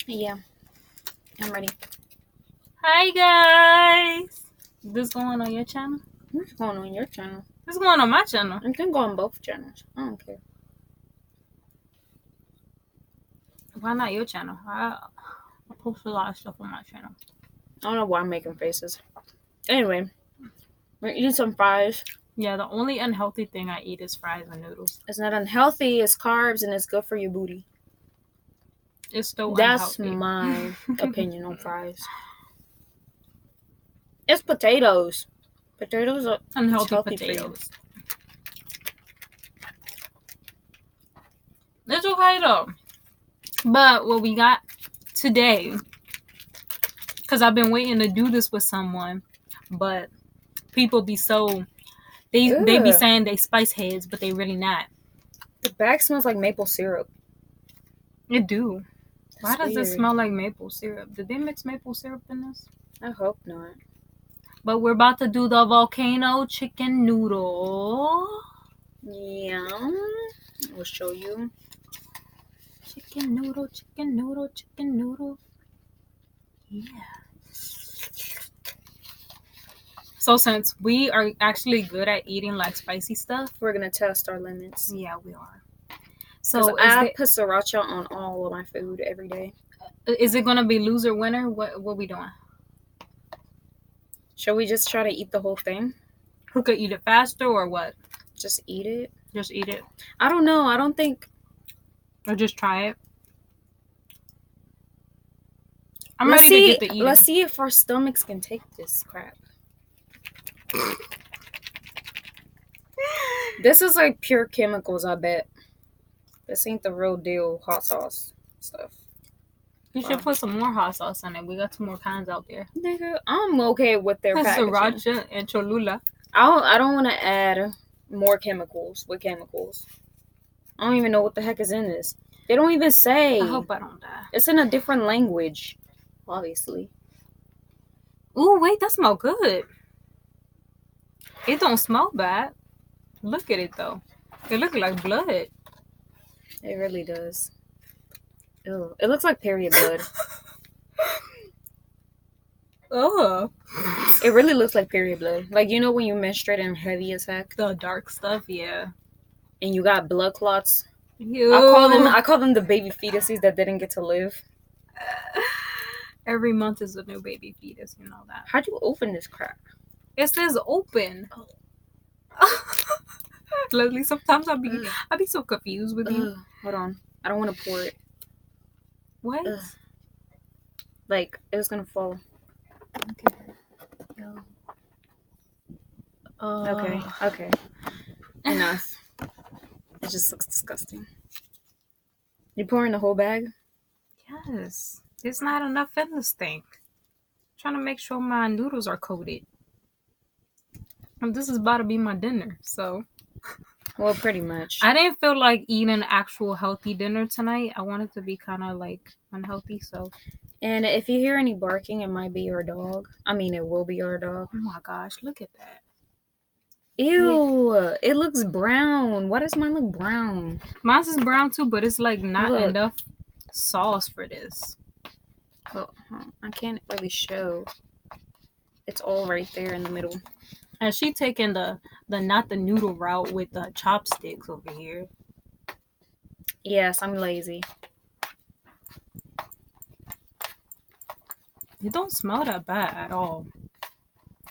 Yeah, I'm ready. Hi guys! This going on your channel? What's going on your channel? This going on my channel. I can go on both channels. I don't care. Why not your channel? I post a lot of stuff on my channel. I don't know why I'm making faces. Anyway, we're eating some fries. Yeah, the only unhealthy thing I eat is fries and noodles. It's not unhealthy. It's carbs and it's good for your booty. It's still That's unhealthy. my opinion on fries. It's potatoes. Potatoes are Unhealthy healthy for you. potatoes. It's okay though. But what we got today, because I've been waiting to do this with someone, but people be so they be Ugh. saying they spice heads, but they really not. The bag smells like maple syrup. It do. Why That's does it weird. smell like maple syrup? Did they mix maple syrup in this? I hope not. But we're about to do the volcano chicken noodle. Yeah. I'll show you. Chicken noodle, chicken noodle, chicken noodle. Yeah. So since we are actually good at eating like spicy stuff, We're gonna test our limits. yeah, we are. So So I put sriracha on all of my food every day. is it gonna be loser winner? What we doing? Shall we just try to eat the whole thing? Who could eat it faster or what? Just eat it? Just eat it. I don't know. I don't think. Or just try it. I'm Let's ready see. to get the eating. Let's see if our stomachs can take this crap. This is like pure chemicals, I bet. This ain't the real deal hot sauce stuff. You should put some more hot sauce in it. We got 2 more kinds out there. Nigga, I'm okay with their packaging. Sriracha and Cholula. I don't want to add more chemicals with chemicals. I don't even know what the heck is in this. They don't even say. I hope I don't die. It's in a different language, obviously. Ooh, wait, that smells good. It don't smell bad. Look at it though. It looks like blood. It really does. Ew. It looks like period blood. Ugh. It really looks like period blood. Like, you know when you menstruate and heavy as heck? The dark stuff, yeah. And you got blood clots? Ew. I call them the baby fetuses that didn't get to live. Every month is a new baby fetus, you know that. How'd you open this crap? It says open. Leslie, sometimes I be so confused with you. Hold on. I don't want to pour it. What? Like, it was gonna fall. Okay. Okay. Enough. It just looks disgusting. You pouring the whole bag? Yes. There's not enough in this thing. I'm trying to make sure my noodles are coated. And this is about to be my dinner, so. Well, pretty much. I didn't feel like eating actual healthy dinner tonight. I wanted to be kind of like unhealthy, so. And if you hear any barking, it might be your dog. I mean, it will be your dog. Oh my gosh, look at that. Ew, it looks brown. Why does mine look brown? Mine's is brown too, but it's like not enough sauce for this. Well, I can't really show. It's all right there in the middle. And she taking the not the noodle route with the chopsticks over here. Yes, I'm lazy. It don't smell that bad at all.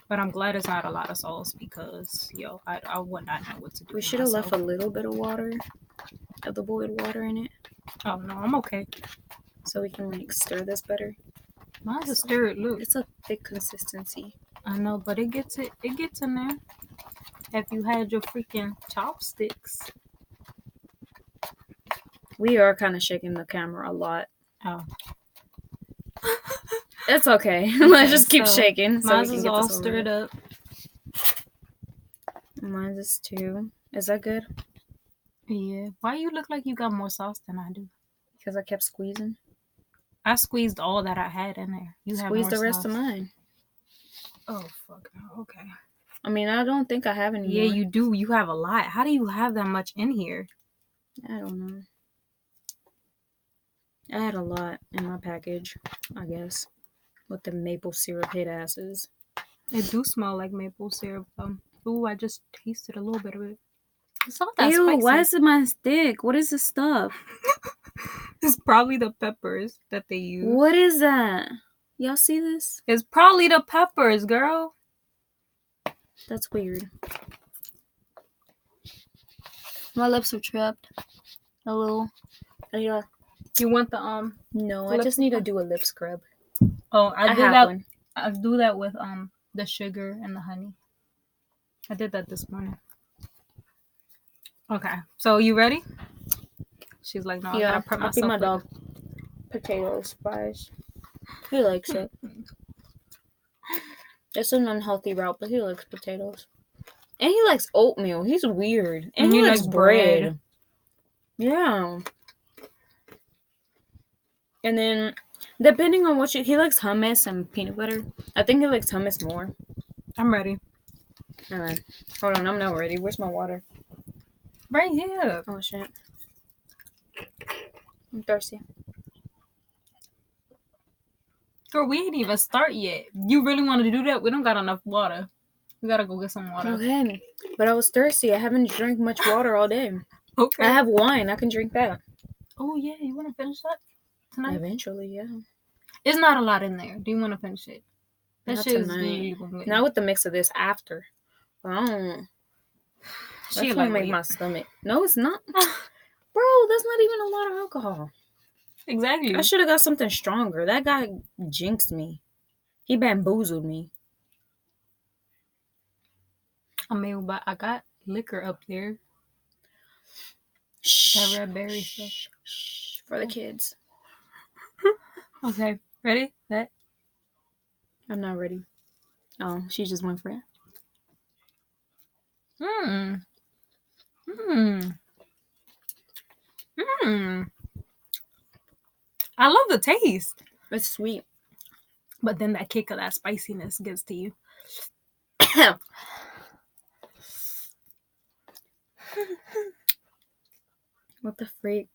But I'm glad it's not a lot of sauce because, yo, I would not know what to do. We should have left a little bit of water, of the boiled water in it. Oh, no, I'm okay. So we can, like, stir this better. Mine's a stirred, look. It's a thick consistency. I know, but it gets in there. If you had your freaking chopsticks. We are kind of shaking the camera a lot. Oh. It's okay. Let's just keep shaking. So mine's is all stirred up. Mine's is too. Is that good? Yeah. Why you look like you got more sauce than I do? Because I kept squeezing. I squeezed all that I had in there. You squeezed the rest of mine. Oh, fuck. Okay. I mean, I don't think I have any Yeah, more. you do. You have a lot. How do you have that much in here? I don't know. I had a lot in my package, I guess, with the maple syrup hate asses. It do smell like maple syrup. Ooh, I just tasted a little bit of it. It's not that Ew, spicy. why is it my stick? What is this stuff? It's probably the peppers that they use. What is that? Y'all see this? It's probably the peppers, girl. That's weird. My lips are trapped. A little. Yeah. You want the No, I lip just need to scrub? do a lip scrub. Oh, I did have that. one. I do that with the sugar and the honey. I did that this morning. Okay, so you ready? She's like, no, Yeah, I gotta prep I'll feed myself my later. dog potatoes, fries. He likes it. It's an unhealthy route, but he likes potatoes. And he likes oatmeal. He's weird. And he likes bread. Yeah. And then, depending on what he likes hummus and peanut butter. I think he likes hummus more. I'm ready. Alright. Hold on, I'm not ready. Where's my water? Right here. Oh, shit. I'm thirsty. Girl, we ain't even start yet. You really want to do that? We don't got enough water. We gotta go get some water. Okay. But I was thirsty. I haven't drank much water all day. Okay. I have wine. I can drink that. Oh, yeah. You want to finish that tonight? Eventually, yeah. It's not a lot in there. Do you want to finish it? That Not shit is tonight. usually gonna Not with the mix of this after. Oh. That's She gonna like make my stomach. No, it's not. Bro, that's not even a lot of alcohol. Exactly. I should have got something stronger. That guy jinxed me. He bamboozled me. I mean, but I got liquor up there. Shh. That red berry stuff. Shh. For the kids. Okay. Ready? Set. I'm not ready. Oh, she just went for it. Mmm. Mmm. Mmm. I love the taste. It's sweet. But then that kick of that spiciness gets to you. What the freak?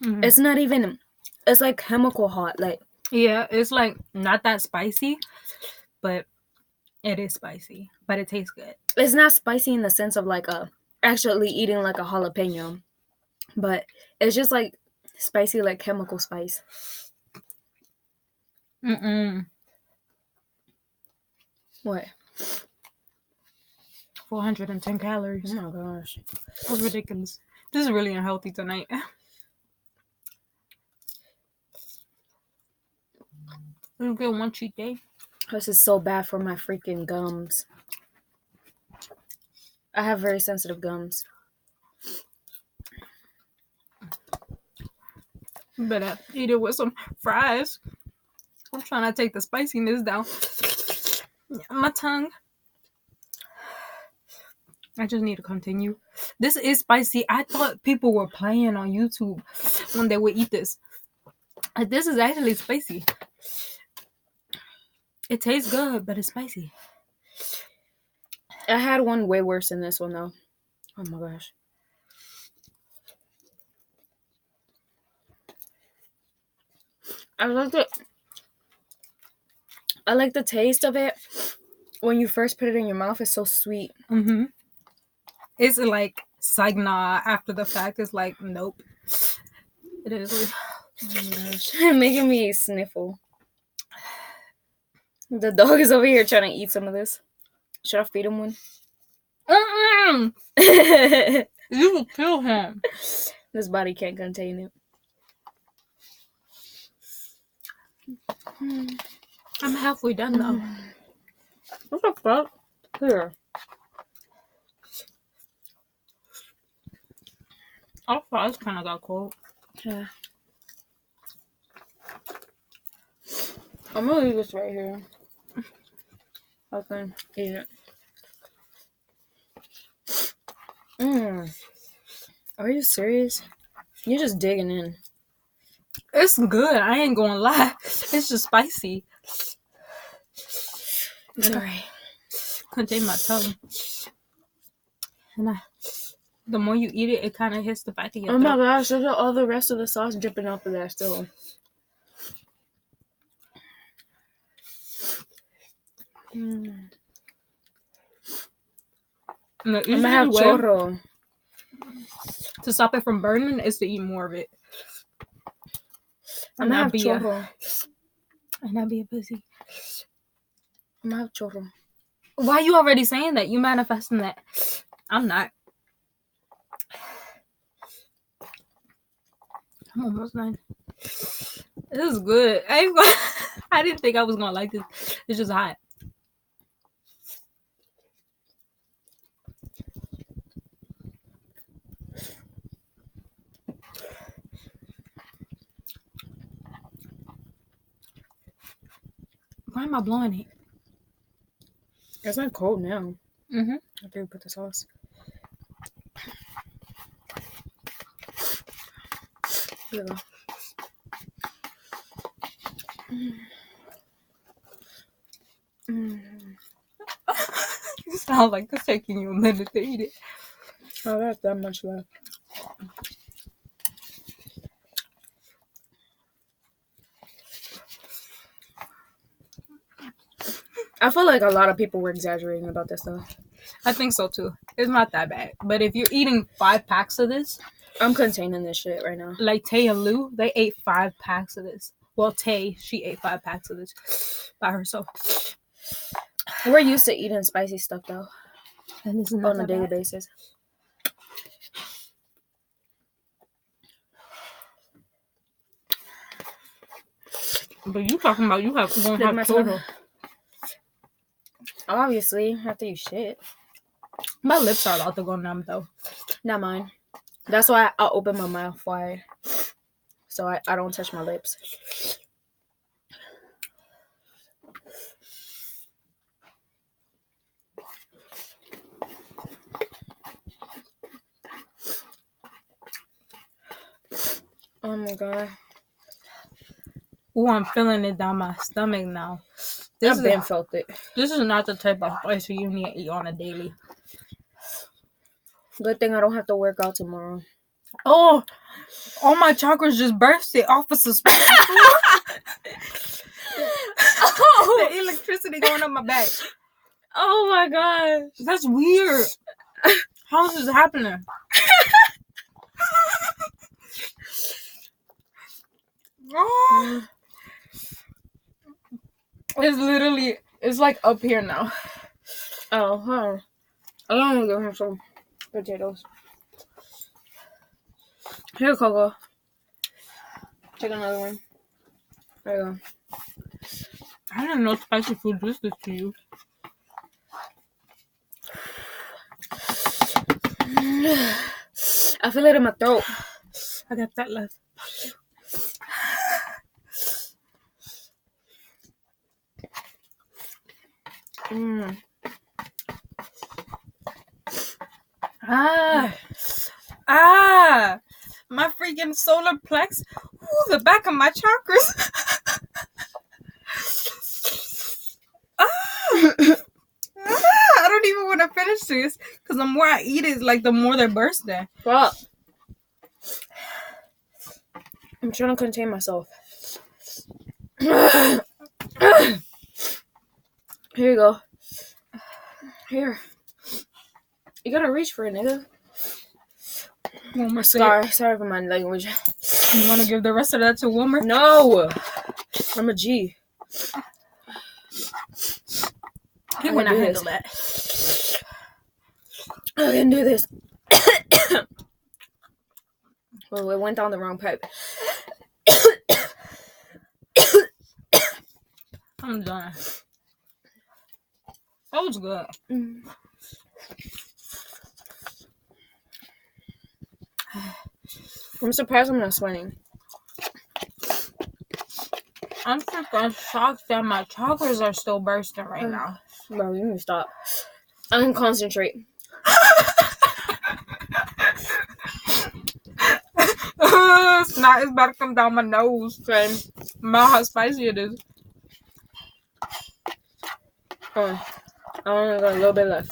Mm. It's not even. It's like chemical hot. Like, yeah, it's like not that spicy, but it is spicy. But it tastes good. it's not spicy in the sense of like actually eating like a jalapeno, but it's just like spicy, like chemical spice. Mm-mm. What? 410 calories. Oh my gosh. That's ridiculous. This is really unhealthy tonight. We'll get one cheat day. This is so bad for my freaking gums. I have very sensitive gums. You better eat it with some fries. I'm trying to take the spiciness down. My tongue. I just need to continue. This is spicy. I thought people were playing on YouTube when they would eat this. This is actually spicy. It tastes good, but it's spicy. I had one way worse than this one though. Oh my gosh. I like the taste of it. When you first put it in your mouth, it's so sweet. Mm-hmm. It's like nah after the fact. It's like, nope. It is. Oh my gosh. Making me sniffle. The dog is over here trying to eat some of this. Should I feed him one? Mm-mm. You will kill him. This body can't contain it. I'm halfway done though. What the fuck? Here. Our fries kind of got cold. Yeah. I'm gonna leave this right here. I can eat it. Are you serious? You're just digging in. It's good. I ain't gonna lie. It's just spicy. Sorry. Contain my tongue. And the more you eat it, it kind of hits the back of your Oh my throat. gosh, look at all the rest of the sauce dripping off of there still. And the I'm gonna easiest have way chorro. to stop it from burning is to eat more of it. I'm gonna have chorro. And not be a pussy. I'm gonna have chorro. Why you already saying that? You manifesting that? I'm not. I'm almost done. This is good. I didn't think I was gonna like this. It's just hot. Why am I blowing it? It's not cold now. Mm-hmm. After we put the sauce. Here we go. You sound like it's taking you a minute to eat it. Oh, that's that much left. I feel like a lot of people were exaggerating about this stuff. I think so too. It's not that bad. But if you're eating 5 packs of this, I'm containing this shit right now. like Tay and Lou, they ate 5 packs of this. Well, Tay, she ate 5 packs of this by herself. We're used to eating spicy stuff though. And this is not On a that daily bad. basis. But you talking about you have one Look at hot my total. tongue. Obviously, after you shit. My lips are about to go numb though. Not mine. That's why I open my mouth wide. So I don't touch my lips. Oh my god. Ooh, I'm feeling it down my stomach now. I've been felt it. This is not the type of spice you need to eat on a daily. Good thing I don't have to work out tomorrow. Oh, all my chakras just bursted off of suspension. The electricity going up my back. Oh my gosh. That's weird. How is this happening? Oh. It's like up here now. Oh, huh. I want to go have some potatoes. Here, Coco. Take another one. There you go. I didn't know spicy food was this to you. I feel it in my throat. I got that left. My freaking solar plex. Ooh, the back of my chakras. I don't even want to finish this because the more I eat it, like the more they're bursting. Fuck. I'm trying to contain myself. Here you go. Here. You gotta reach for it, nigga. Sorry for my language. You want to give the rest of that to Wilmer? No. I'm a G. He wouldn't handle that. I can do this. Well, it went down the wrong pipe. I'm done. That was good. I'm surprised I'm not sweating. I'm freaking shocked that my chakras are still bursting right now. Bro, you need to stop. I can concentrate. Snot is about to come down my nose. Okay. About how spicy it is. I only got a little bit left.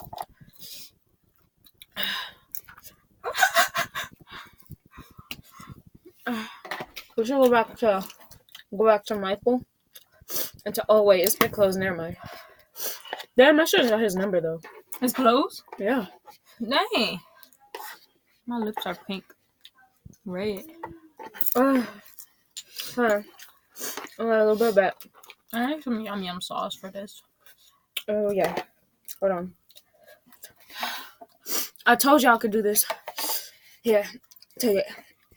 We should go back to Michael. And to, oh wait, it's been closed. Never mind. Damn, I should have got his number though. It's closed? Yeah. Dang. My lips are pink. Red. Hold on. I got a little bit back. I need some yum sauce for this. Oh yeah. Hold on. I told y'all I could do this. Here, take it.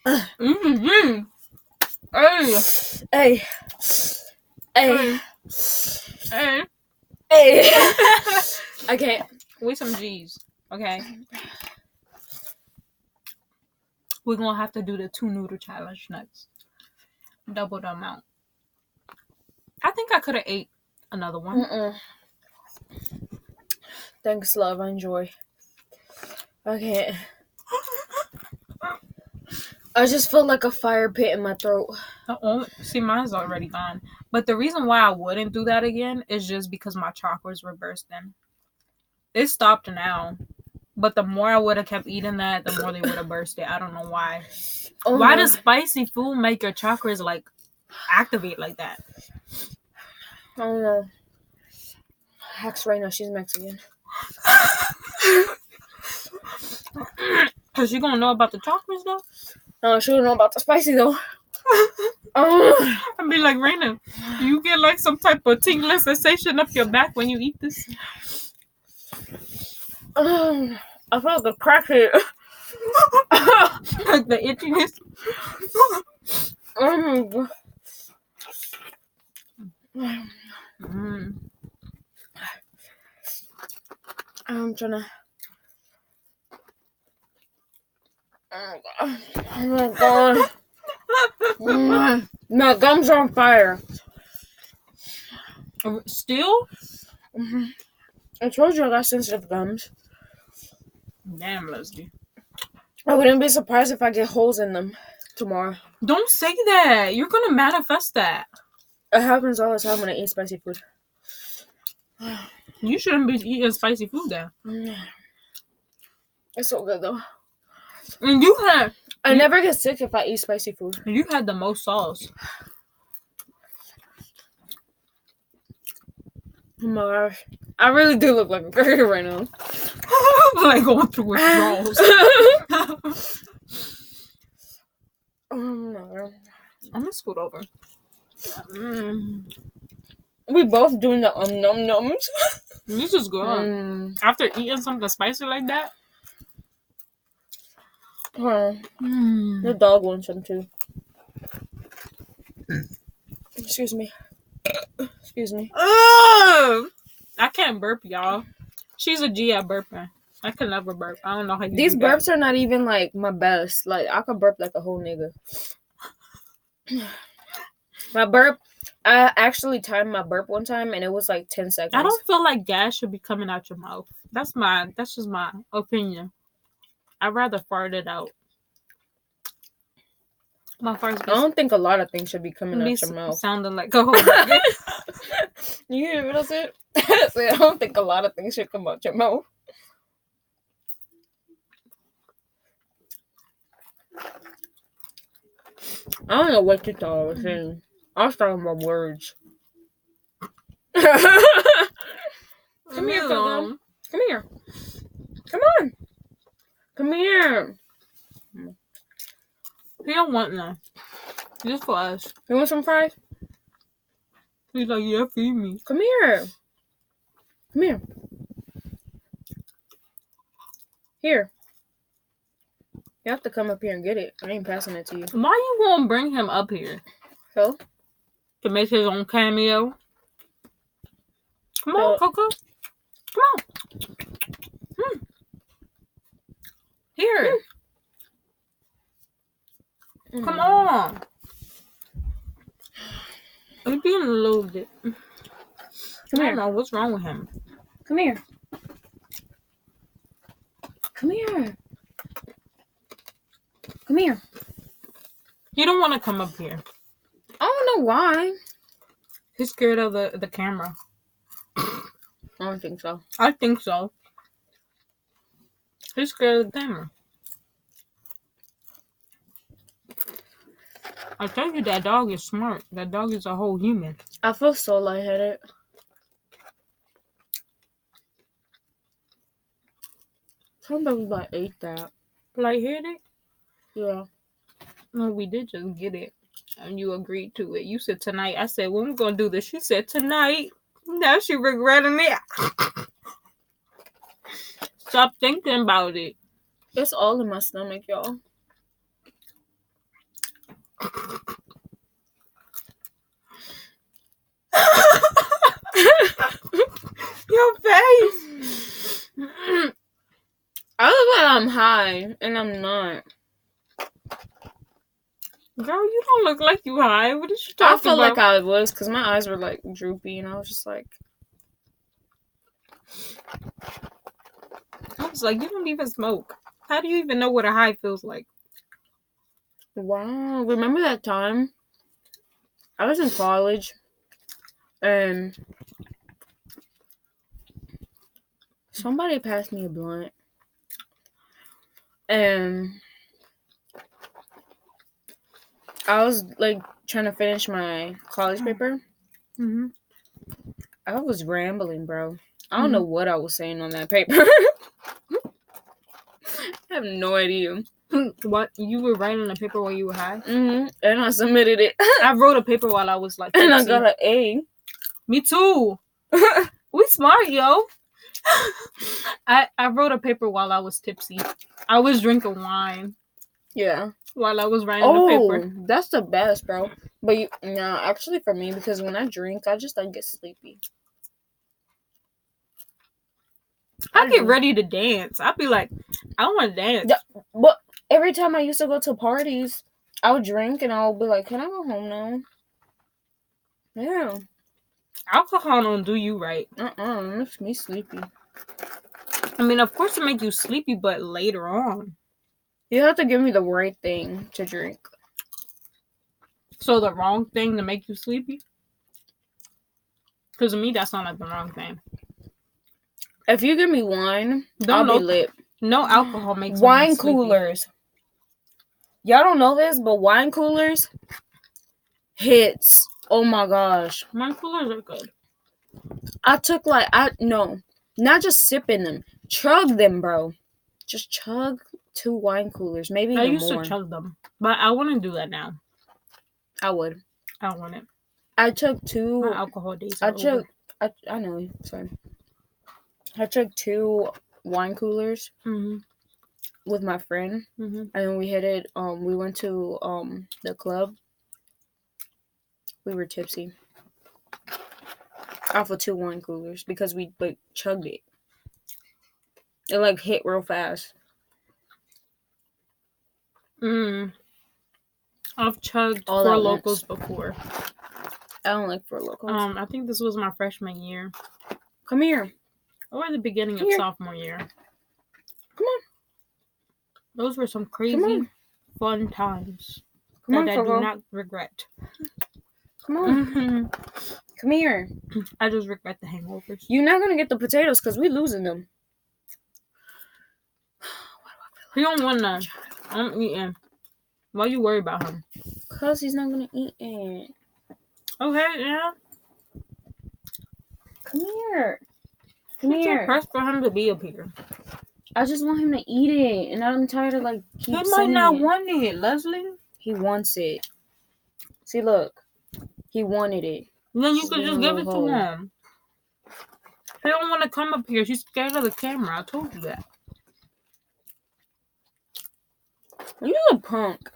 Mm-hmm. Hey. Hey. Hey. Hey. Hey. I can't. With some G's. Okay. We're gonna have to do the 2 noodle challenge next. Double the amount. I think I could have ate another one. Thanks, love. I enjoy. I can't. I just feel like a fire pit in my throat. See, mine's already gone. But the reason why I wouldn't do that again is just because my chakras were bursting. It stopped now. But the more I would have kept eating that, the more they would have bursted. I don't know why. Oh, why does spicy food make your chakras like activate like that? I don't know. Hex right now, she's Mexican. Cause you gonna know about the chakras though? No, she don't know about the spicy though. I'd be like, Raina, do you get like some type of tingling sensation up your back when you eat this? I felt the crackhead. Like the itchiness. I'm trying to. Oh my god. My gums are on fire. Still? I told you I got sensitive gums. Damn, Leslie. I wouldn't be surprised if I get holes in them tomorrow. Don't say that. You're gonna manifest that. It happens all the time when I eat spicy food. You shouldn't be eating spicy food then. It's so good though. And I never get sick if I eat spicy food. You had the most sauce. Oh my gosh. I really do look like a girl right now. Like going through withdrawals. Oh my god. I'm gonna scoot over. We both doing the num nums. This is good. After eating something spicy like that. The dog wants some too. Excuse me. Excuse me. I can't burp, y'all. She's a G at burping. I can never burp. I don't know how you These do that. burps are not even like my best. Like I could burp like a whole nigga. My burp, I actually timed my burp one time and it was like 10 seconds. I don't feel like gas should be coming out your mouth. That's just my opinion. I'd rather fart it out. My farts. I don't think a lot of things should be coming out your mouth. Sounding like a whole nigga. You hear what I said? I said I don't think a lot of things should come out your mouth. I don't know what you thought I was saying. I was talking about words. Come here, Coco. Come here. Come on. Come here. He don't want none. Just for us. You want some fries? He's like, yeah, feed me. Come here. Come here. Here. You have to come up here and get it. I ain't passing it to you. Why you gonna bring him up here? So? To make his own cameo? Come on, Coco. Come on. Here. Come on. I'm being a little bit. Come I here. don't know what's wrong with him. Come here. Come here. Come here. He don't want to come up here. I don't know why. He's scared of the camera. I don't think so. I think so. He's scared of the camera. I told you that dog is smart. That dog is a whole human. I feel so lightheaded. Somebody about ate that. Lightheaded? Yeah. No, we did just get it. And you agreed to it. You said tonight. I said, when we gonna do this? She said tonight. Now she regretting it. Stop thinking about it. It's all in my stomach, y'all. Your face. I look like I'm high, and I'm not. Girl, you don't look like you high. What is you I talking felt about? like I was, because my eyes were, like, droopy, and I was just like... I was like, you don't even smoke. How do you even know what a high feels like? Wow. Remember that time? I was in college, and somebody passed me a blunt, and I was, like, trying to finish my college paper. Mm-hmm. I was rambling, bro. I don't know what I was saying on that paper. I have no idea. What? You were writing a paper while you were high? Mm-hmm. And I submitted it. I wrote a paper while I was like tipsy. And I got an A. Me too. We smart, yo. I wrote a paper while I was tipsy. I was drinking wine. Yeah. While I was writing the paper. That's the best, bro. But actually for me, because when I drink, I just like get sleepy. I get ready to dance. I'd be like, I want to dance. Yeah, but every time I used to go to parties, I would drink and I would be like, can I go home now? Yeah. Alcohol don't do you right. It makes me sleepy. I mean, of course it make you sleepy, but later on. You have to give me the right thing to drink. So the wrong thing to make you sleepy? Because to me, that's not like the wrong thing. If you give me wine, I'll be lit. No alcohol makes wine coolers. Y'all don't know this, but wine coolers hits. Oh my gosh. Wine coolers are good. I took not just sipping them, chug them, bro. Just chug 2 wine coolers, maybe even more. I used to chug them, but I wouldn't do that now. I would. I don't want it. I took 2. My alcohol days. I know. Sorry. I took 2 wine coolers with my friend, and then we hit it. We went to the club. We were tipsy off of 2 wine coolers because we like chugged it. It like hit real fast. I've chugged Four Locos before. I don't like Four Locos. I think this was my freshman year. Come here. Or the beginning of sophomore year. Come on. Those were some crazy, fun times that I do not regret. Come on. Come here. I just regret the hangovers. You're not going to get the potatoes because we're losing them. He don't want none. I'm eating. Why you worry about him? Because he's not going to eat it. Okay, yeah. Come here. Come here. I'm pressed for him to be up here. I just want him to eat it, and I'm tired of He might not want it, Leslie. He wants it. See, look. He wanted it. Then you could just give it to him. He don't want to come up here. She's scared of the camera. I told you that. You're a punk.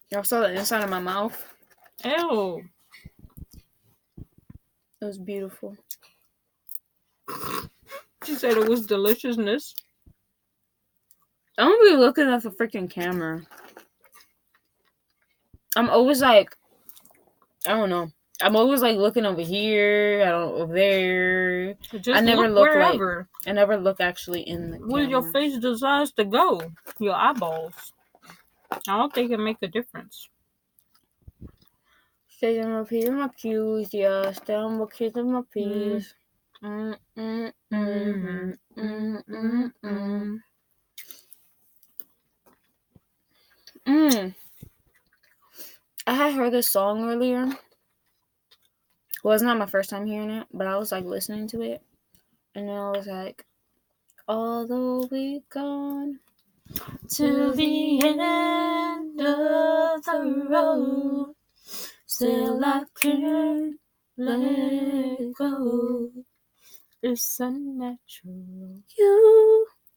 Y'all saw the inside of my mouth? Ew. It was beautiful. She said it was deliciousness. I don't be looking at the freaking camera. I'm always like, I don't know. I'm always like looking over here. I don't over there. I never look wherever. I never look actually in the camera. Where your face decides to go. Your eyeballs. I don't think it make a difference. Stay on my piece of my pews, yeah. Stay on my piece of my peas. Mm, mm, mm, mm, mm, mm, mm. I had heard this song earlier. Well, it's not my first time hearing it, but I was like listening to it, and then I was like, although we've gone to the end of the road, still I can't let go. It's unnatural.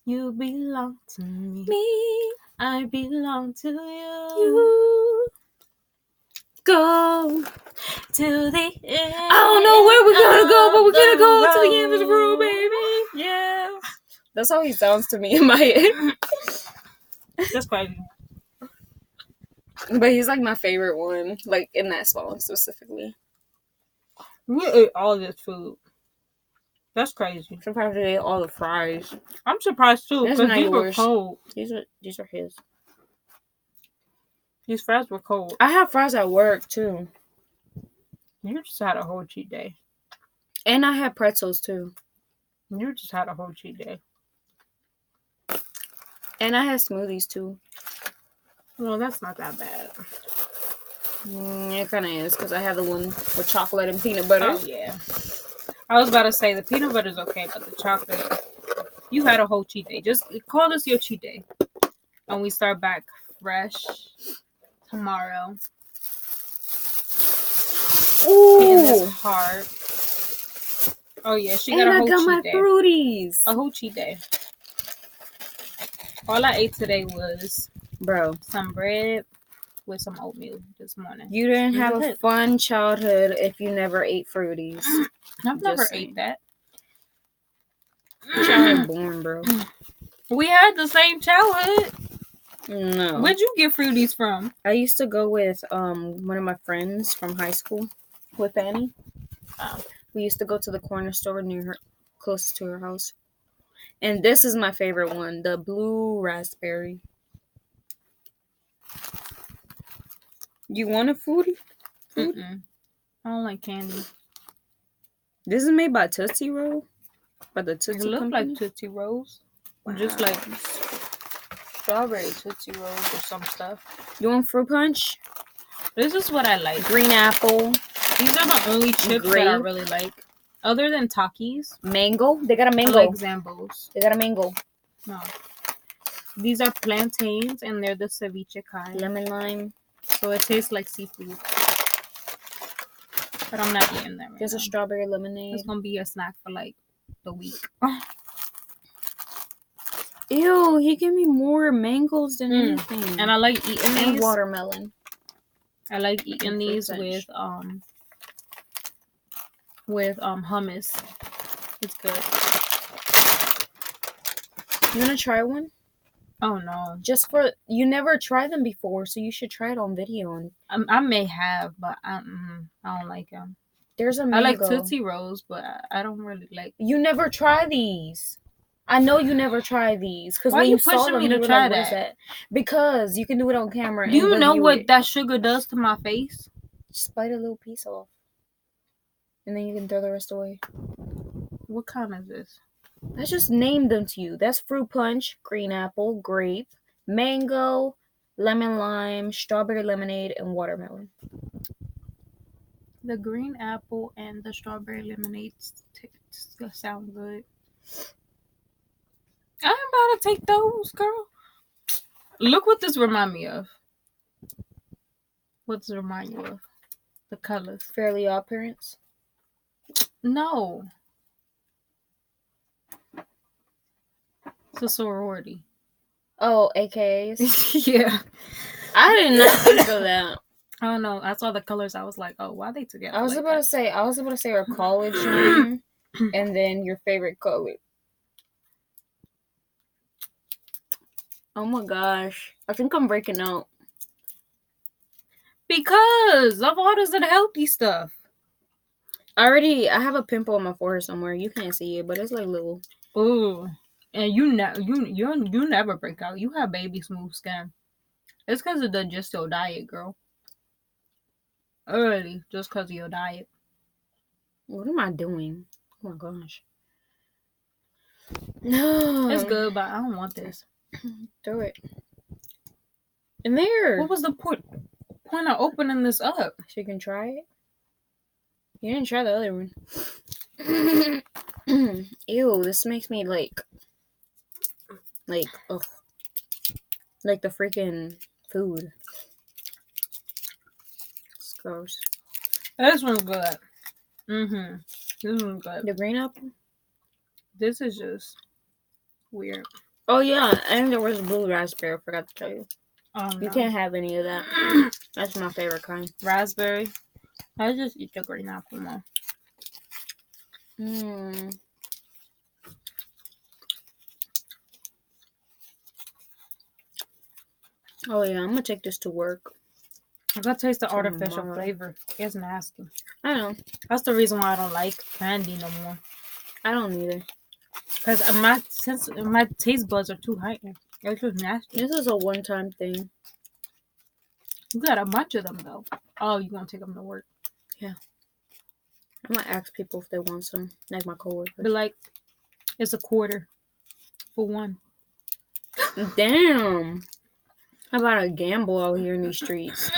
You belong to me. me, I belong to you go to the end. I don't know where we're gonna go, but we're gonna go to the end of the road, baby. Yeah. That's how he sounds to me in my head. That's crazy. But he's like my favorite one, like in that song specifically. We ate all this food. That's crazy. Sometimes they ate all the fries. I'm surprised too, That's because not these were yours. cold. These are his. These fries were cold. I have fries at work too. You just had a whole cheat day. And I had pretzels too. You just had a whole cheat day. And I had smoothies too. Well, that's not that bad. It kind of is, because I had the one with chocolate and peanut butter. Oh, yeah. I was about to say, the peanut butter is okay, but the chocolate, you had a whole cheat day. Just call this your cheat day. And we start back fresh tomorrow. Ooh. Hitting this hard. Oh, yeah, she got a whole cheat day. Fruities. A whole cheat day. All I ate today was some bread with some oatmeal this morning. You didn't have a fun childhood if you never ate fruities. I've never ate that. Child born, bro. We had the same childhood. No. Where'd you get fruities from? I used to go with one of my friends from high school with Annie. We used to go to the corner store near her, close to her house. And this is my favorite one, the blue raspberry. You want a food? I don't like candy. This is made by Tootsie Roll. By the Tootsie It looks Company. like Tootsie Rolls. Wow. Just like strawberry Tootsie Rolls or some stuff. You want fruit punch? This is what I like. Green apple. These are the only chips that I really like. Other than Takis. Mango? They got a mango. I like Zambos. They got a mango. No. These are plantains and they're the ceviche kind. Lemon lime. So it tastes like seafood. But I'm not eating them right There's a strawberry lemonade. It's going to be a snack for like the week. Ew, he gave me more mangoes than anything. And I like eating these. And watermelon. I like eating these with hummus. It's good. You want to try one? Oh no. You never tried them before, so you should try it on video. I may have, but I don't like them. There's a mango. I like Tootsie Rolls, but I don't really like. You never try these. I know you never try these. Why are you pushing me to try that? Because you can do it on camera. Do you know what that sugar does to my face? Just bite a little piece off. And then you can throw the rest away. What kind is this? I just named them to you. That's fruit punch, green apple, grape, mango, lemon lime, strawberry lemonade, and watermelon. The green apple and the strawberry lemonade sound good. I'm about to take those, girl. Look what this remind me of. What does it remind you of? The colors. Fairly Odd Parents? No. It's a sorority. Oh, AKAs? Yeah. I did not think of that. I don't know. I saw the colors. I was like, oh, why are they together? I was about to say our college name and then your favorite color. Oh my gosh. I think I'm breaking out. Because of all this unhealthy stuff. I have a pimple on my forehead somewhere. You can't see it, but it's like little. Ooh. And you never break out. You have baby smooth skin. It's because of just your diet, girl. Early, just because of your diet. What am I doing? Oh my gosh. No. It's good, but I don't want this. Throw it. In there. What was the point of opening this up? So you can try it? You didn't try the other one. Ew, this makes me ugh. Like the freaking food. It's gross. This one's good. Mm-hmm. This one's good. The green apple? This is just weird. Oh yeah, and there was blue raspberry, I forgot to tell you. Oh, You no. can't have any of that. That's my favorite kind. Raspberry. I just eat the green apple more. Oh yeah, I'm gonna take this to work. I gotta taste the artificial flavor. It's nasty. I know. That's the reason why I don't like candy no more. I don't either. Because my taste buds are too heightened. It's just nasty. This is a one-time thing. You got a bunch of them though. Oh, you gonna take them to work? Yeah. I'm gonna ask people if they want some, like my coworkers. But like, it's a quarter for one. Damn. How about a gamble out here in these streets?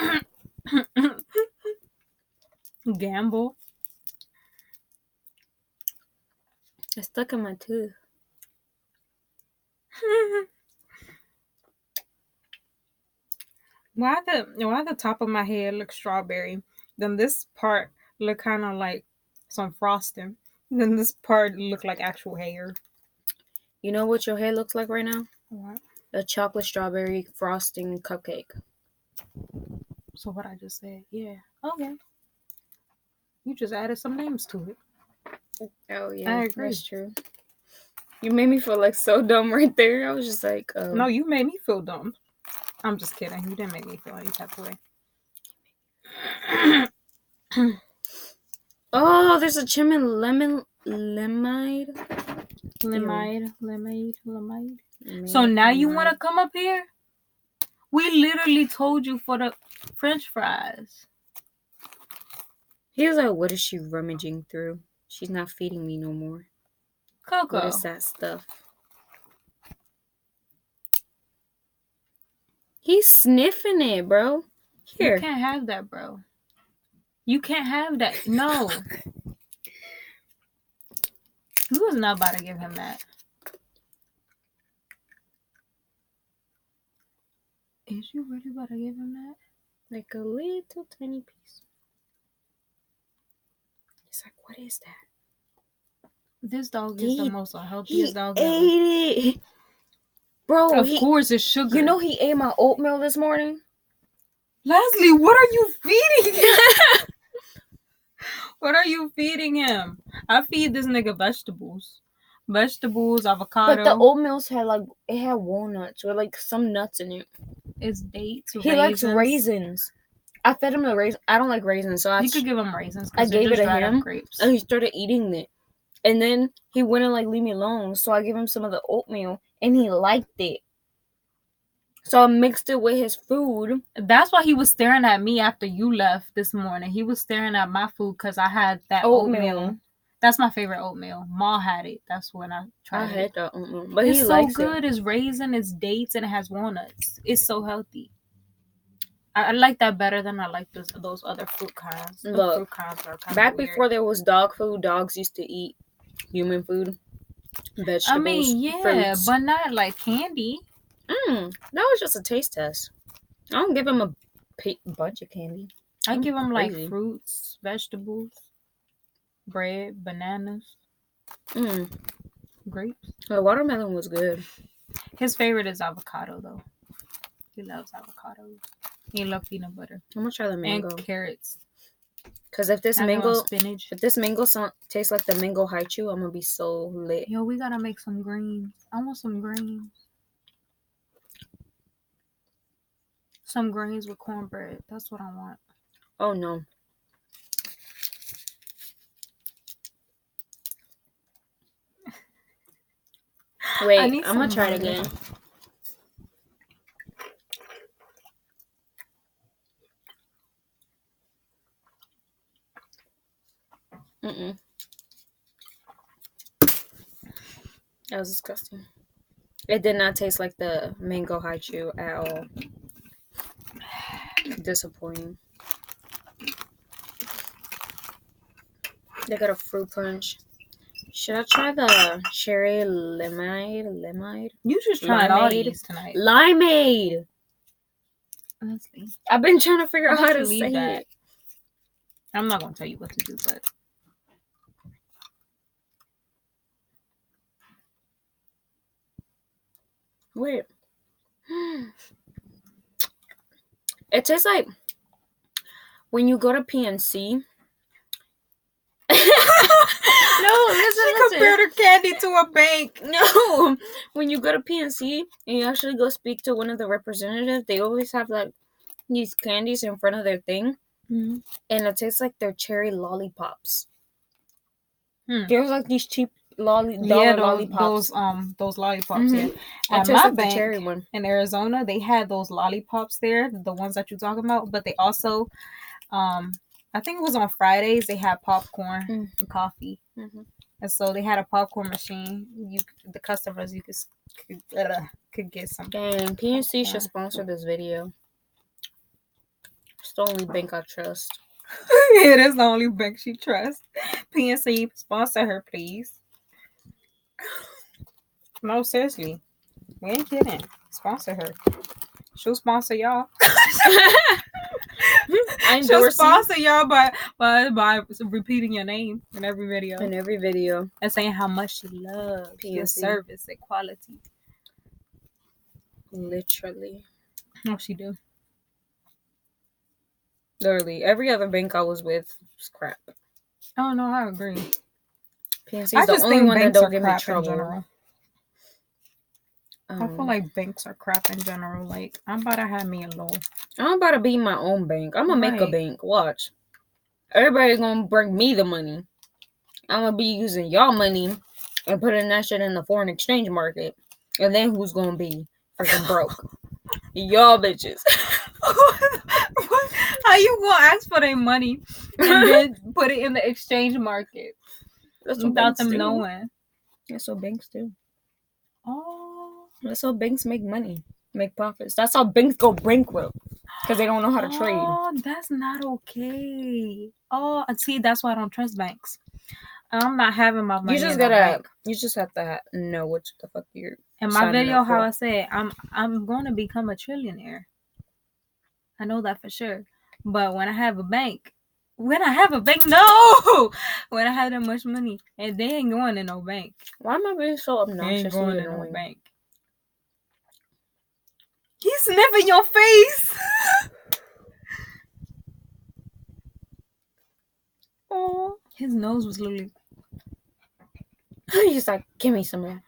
Gamble. It's stuck in my tooth. Why the top of my head looks strawberry? Then this part look kind of like some frosting. Then this part look like actual hair. You know what your hair looks like right now? What? A chocolate strawberry frosting cupcake. So what I just said? Yeah. Okay. You just added some names to it. Oh yeah, I agree. That's true. You made me feel like so dumb right there. I was just like, No, you made me feel dumb. I'm just kidding. You didn't make me feel any type of way. Oh, there's a lemon lemonade. So now you want to come up here? We literally told you for the French fries. He was like, what is she rummaging through? She's not feeding me no more. Coco. What is that stuff? He's sniffing it, bro. Here. You can't have that, bro. You can't have that. No. You was not about to give him that. Is you really about to give him that? Like a little tiny piece. He's like, what is that? This dog is the most unhealthiest dog ever. He ate it. Bro, of course it's sugar. You know he ate my oatmeal this morning? Leslie, what are you feeding him? What are you feeding him? I feed this nigga vegetables. Vegetables, avocado. But the oatmeals had walnuts or like some nuts in it. It's dates. He likes raisins. I fed him the raisins. I don't like raisins, so you could give him raisins. I gave it to him, grapes. and he started eating it. And then he wouldn't leave me alone, so I gave him some of the oatmeal, and he liked it. So I mixed it with his food. That's why he was staring at me after you left this morning. He was staring at my food because I had that oatmeal. That's my favorite oatmeal. Ma had it. That's when I tried it. I had that oatmeal. But it's he so likes good. It's raisin, it's dates, and it has walnuts. It's so healthy. I like that better than I like those other fruit kinds. Look, fruit kinds are kind back of weird. before there was dog food, dogs used to eat human food. Vegetables. I mean, yeah, fruits. But not like candy. That was just a taste test. I don't give him a bunch of candy. I give him like fruits, vegetables, bread, bananas, grapes. The watermelon was good. His favorite is avocado, though. He loves avocados. He loves peanut butter. I'm gonna try the mango and carrots. Cause if this mango tastes like the mango haichu, I'm gonna be so lit. Yo, we gotta make some greens. I want some greens. Some greens with cornbread. That's what I want. Oh no. Wait, I'm gonna try it again. That was disgusting. It did not taste like the mango haichu at all. Disappointing. They got a fruit punch. Should I try the cherry lemonade? You just tried all these tonight. Limeade. Honestly, I've been trying to figure out how to say that. it. I'm not gonna tell you what to do, but wait. It tastes like when you go to PNC. No, listen. Compared her candy to a bank. No, when you go to PNC and you actually go speak to one of the representatives, they always have like these candies in front of their thing, and it tastes like they're cherry lollipops. There's like these cheap lollipops. Those lollipops. Yeah, at my bank, the cherry one in Arizona, they had those lollipops there, the ones that you're talking about. But they also, I think it was on Fridays, they had popcorn and coffee. And so they had a popcorn machine. The customers, could get some. Dang, PNC should sponsor this video. It's the only bank I trust. It is the only bank she trusts. PNC, sponsor her, please. No, seriously. We ain't kidding. Sponsor her. She'll sponsor y'all. She'll sponsor y'all by repeating your name in every video. And saying how much she loves your service and quality. Literally. Oh, she do. Literally. Every other bank I was with was crap. Oh, no, I agree. PNC is the only one that don't give me trouble. I feel like banks are crap in general. Like, I'm about to have me a loan. I'm about to be my own bank. I'm going to make a bank. Watch. Everybody's going to bring me the money. I'm going to be using y'all money and putting that shit in the foreign exchange market. And then who's going to be freaking broke? Y'all bitches. How you going to ask for their money and then put it in the exchange market without them knowing? That's what banks do. Oh. That's how banks make money, make profits. That's how banks go bankrupt, because they don't know how to trade. Oh, that's not okay. Oh, see, that's why I don't trust banks. I'm not having my money. You just have to know what the fuck you're. In my video, how I said, I'm going to become a trillionaire. I know that for sure. But when I have a bank, when I have that much money, and they ain't going in no bank. Why am I being so obnoxious? They ain't going in no bank. He's sniffing your face. Oh, his nose was literally. He's like, give me some of that.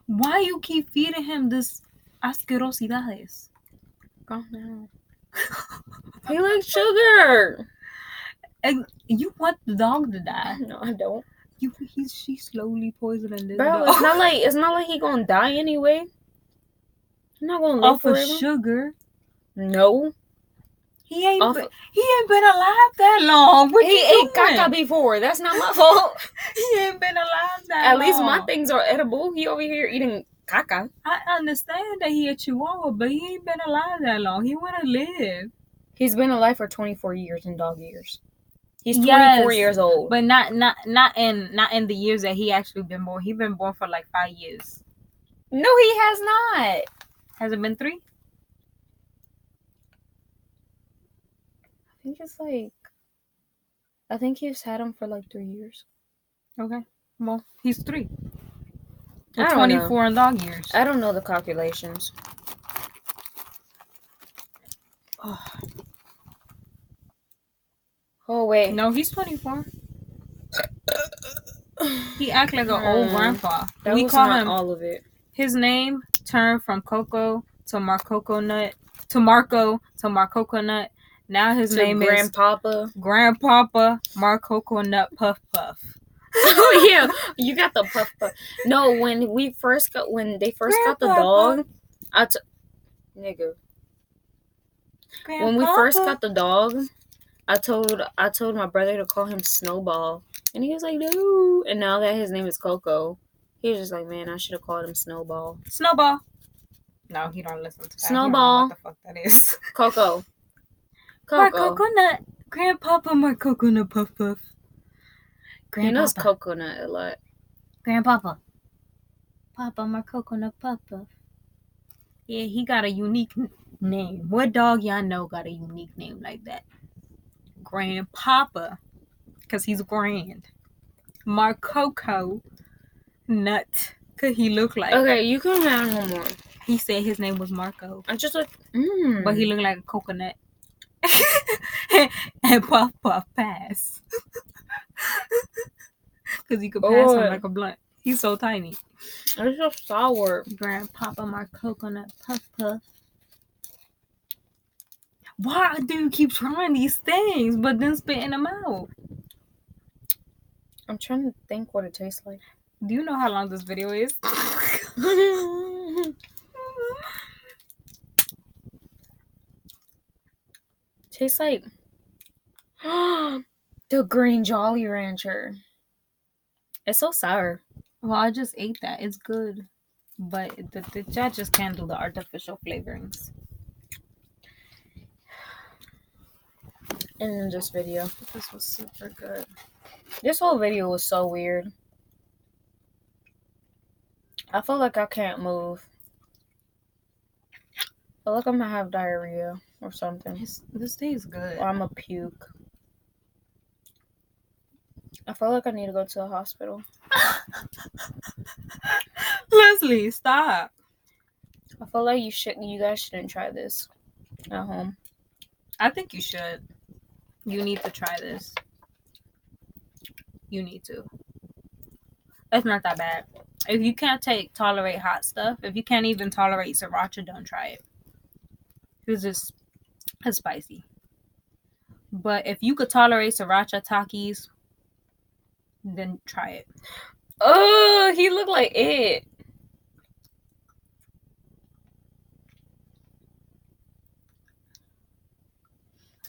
Why you keep feeding him this asquerosidades? Calm down. He likes sugar. And you want the dog to die? No, I don't. She's slowly poisoning this dog. It's not like he gonna die anyway. He's not gonna live off of sugar. No. He ain't been alive that long. What he ate caca before. That's not my fault. He ain't been alive that long. At least my things are edible. He over here eating caca. I understand that he a chihuahua, but he ain't been alive that long. He wanna live. He's been alive for 24 years in dog years. He's 24 years old. But not in the years that he actually been born. He been born for like 5 years. No, he has not. Has it been 3? I think he's had him for like 3 years. Okay. Well, he's 3. 24 in dog years. I don't know the calculations. Oh wait. No, he's 24. He act like an old grandpa. We call him all of it. His name turned from Coco to Marcoco Nut to Marco to Marcoco Nut. Now his name is Grandpapa Marcoco Nut Puff Puff. Oh yeah, you got the Puff Puff. No, when they first got the dog, Nigga. Grandpapa. When we first got the dog, I told my brother to call him Snowball, and he was like, no. And now that his name is Coco, he was just like, man, I should have called him Snowball. Snowball. No, he don't listen to that. Snowball. What the fuck that is? Coco. My coconut. Grandpapa, my coconut puff puff. He knows coconut a lot. Grandpapa. Papa, my coconut puff puff. Yeah, he got a unique name. What dog y'all know got a unique name like that? Grandpapa. Because he's grand. My coco nut. Because he looked like... Okay, you can have one more. He said his name was Marco. I'm just like, But he looked like a coconut. And Puff Puff pass. Because he could pass him like a blunt. He's so tiny. It's so sour. Grandpapa, my coconut Puff Puff. Why do you keep trying these things but then spitting them out? I'm trying to think what it tastes like. Do you know how long this video is? Tastes like the green Jolly Rancher. It's so sour. Well, I just ate that. It's good. But I just can't do the artificial flavorings. And in this video. This was super good. This whole video was so weird. I feel like I can't move. I feel like I'm gonna have diarrhea or something. This tastes good. Or I'm gonna puke. I feel like I need to go to the hospital. Leslie, stop. I feel like you guys shouldn't try this at home. I think you should. You need to try this. You need to. It's not that bad. If you can't tolerate hot stuff, if you can't even tolerate sriracha, don't try it. It's spicy. But if you could tolerate sriracha Takis, then try it. Oh, he looked like it.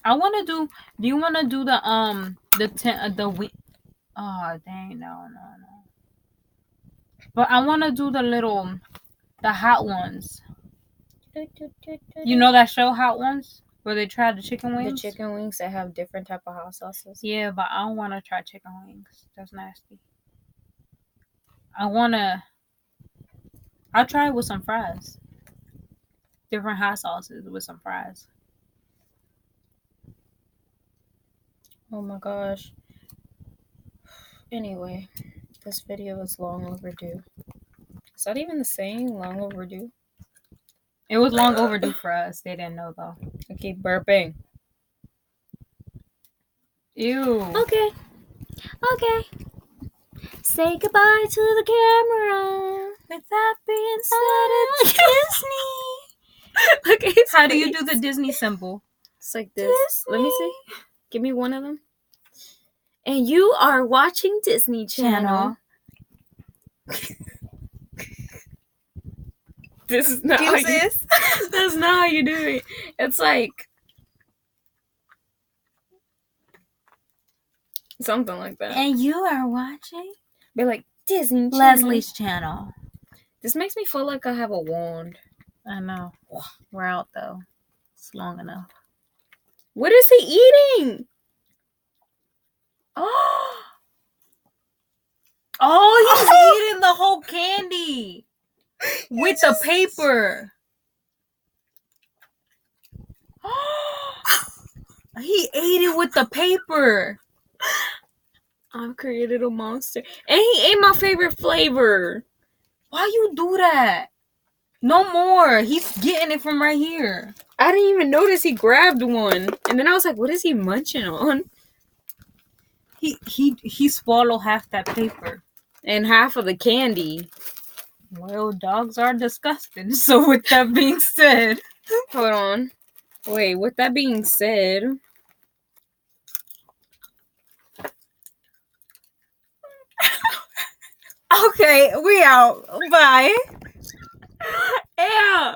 Do you want to do the oh dang, no. But I want to do the hot ones. You know that show Hot Ones? Where they try the chicken wings? The chicken wings that have different type of hot sauces. Yeah, but I don't want to try chicken wings. That's nasty. I'll try it with some fries. Different hot sauces with some fries. Oh my gosh. Anyway, this video is long overdue. Is that even the saying, long overdue? It was long overdue for us. They didn't know though. I keep burping. Ew. Okay. Say goodbye to the camera. With that being said, it's Disney. Okay. How do you do the Disney symbol? It's like this. Disney. Let me see. Give me one of them. And you are watching Disney Channel. This is not that's not how you do it. It's like something like that. And you are watching? Be like Disney Channel. Leslie's channel. This makes me feel like I have a wand. I know. We're out though. It's long enough. What is he eating? Oh, he's eating the whole candy. With the paper. He ate it with the paper. I've created a monster. And he ate my favorite flavor. Why you do that? No more. He's getting it from right here. I didn't even notice he grabbed one. And then I was like, what is he munching on? He swallowed half that paper. And half of the candy. Well, dogs are disgusting. So with that being said. Hold on. Wait, with that being said. Okay, we out. Bye. Yeah.